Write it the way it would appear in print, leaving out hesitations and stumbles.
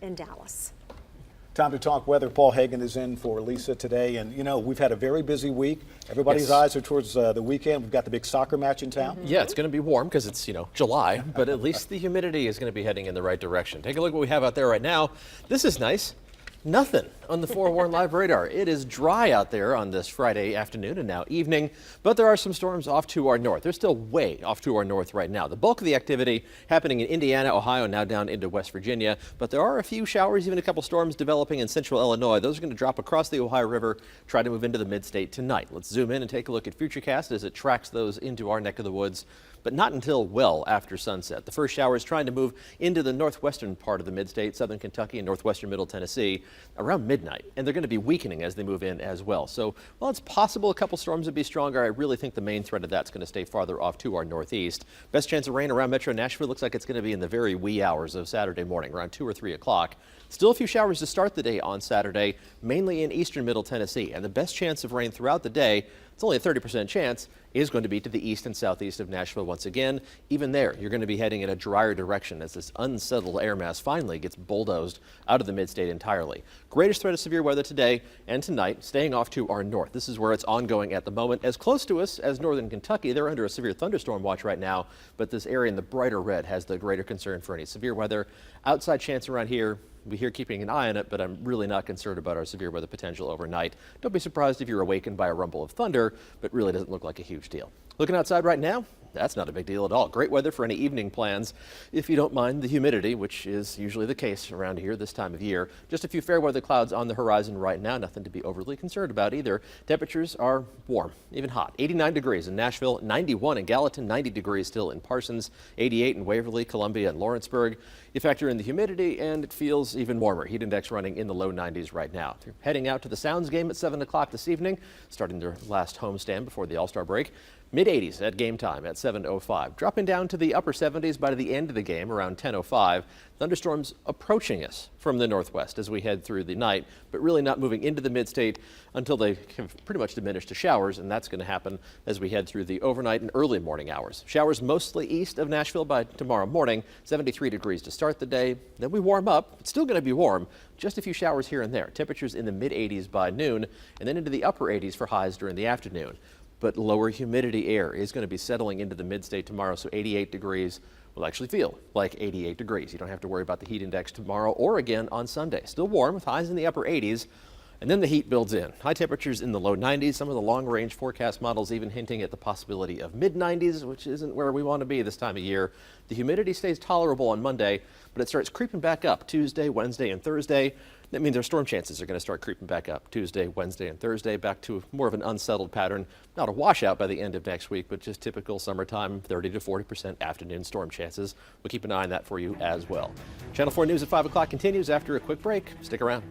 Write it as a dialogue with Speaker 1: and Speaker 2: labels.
Speaker 1: in Dallas.
Speaker 2: Time to talk weather. Paul Hagan is in for Lisa today. And, you know, we've had a very busy week. Everybody's eyes are towards the weekend. We've got the big soccer match in town.
Speaker 3: Yeah, it's going to be warm because it's, July, but at least the humidity is going to be heading in the right direction. Take a look at what we have out there right now. This is nice. Nothing on the forewarned live radar. It is dry out there on this Friday afternoon and now evening, but there are some storms off to our north. They're still way off to our north right now. The bulk of the activity happening in Indiana, Ohio, now down into West Virginia, but there are a few showers, even a couple storms developing in central Illinois. Those are going to drop across the Ohio River, try to move into the mid-state tonight. Let's zoom in and take a look at Futurecast as it tracks those into our neck of the woods, but not until well after sunset. The first shower is trying to move into the northwestern part of the mid-state, southern Kentucky and northwestern middle Tennessee, around midnight, and they're going to be weakening as they move in as well. So while it's possible a couple storms would be stronger, I really think the main threat of that's going to stay farther off to our northeast. Best chance of rain around Metro Nashville looks like it's going to be in the very wee hours of Saturday morning, around 2 or 3 o'clock. Still a few showers to start the day on Saturday, mainly in eastern middle Tennessee, and the best chance of rain throughout the day, it's only a 30% chance, is going to be to the east and southeast of Nashville once again. Even there, you're going to be heading in a drier direction as this unsettled air mass finally gets bulldozed out of the mid-state entirely. Greatest threat of severe weather today and tonight, staying off to our north. This is where it's ongoing at the moment. As close to us as northern Kentucky, they're under a severe thunderstorm watch right now, but this area in the brighter red has the greater concern for any severe weather. Outside chance around here, we're here keeping an eye on it, but I'm really not concerned about our severe weather potential overnight. Don't be surprised if you're awakened by a rumble of thunder, but really doesn't look like a huge deal. Looking outside right now, that's not a big deal at all. Great weather for any evening plans if you don't mind the humidity, which is usually the case around here this time of year. Just a few fair weather clouds on the horizon right now. Nothing to be overly concerned about either. Temperatures are warm, even hot. 89 degrees in Nashville, 91 in Gallatin, 90 degrees still in Parsons, 88 in Waverly, Columbia, and Lawrenceburg. You factor in the humidity and it feels even warmer. Heat index running in the low 90s right now. You're heading out to the Sounds game at 7 o'clock this evening, starting their last homestand before the All-Star break. Mid-80s at game time at 7:05. Dropping down to the upper 70s by the end of the game around 10:05. Thunderstorms approaching us from the northwest as we head through the night, but really not moving into the mid-state until they have pretty much diminished to showers, and that's going to happen as we head through the overnight and early morning hours. Showers mostly east of Nashville by tomorrow morning, 73 degrees to start the day. Then we warm up. It's still going to be warm, just a few showers here and there. Temperatures in the mid-80s by noon, and then into the upper 80s for highs during the afternoon. But lower humidity air is going to be settling into the mid-state tomorrow, so 88 degrees will actually feel like 88 degrees. You don't have to worry about the heat index tomorrow or again on Sunday. Still warm with highs in the upper 80s, and then the heat builds in. High temperatures in the low 90s, some of the long-range forecast models even hinting at the possibility of mid-90s, which isn't where we want to be this time of year. The humidity stays tolerable on Monday, but it starts creeping back up Tuesday, Wednesday, and Thursday. That means our storm chances are going to start creeping back up Tuesday, Wednesday, and Thursday, back to more of an unsettled pattern. Not a washout by the end of next week, but just typical summertime 30 to 40% afternoon storm chances. We'll keep an eye on that for you as well. Channel 4 News at 5 o'clock continues after a quick break. Stick around.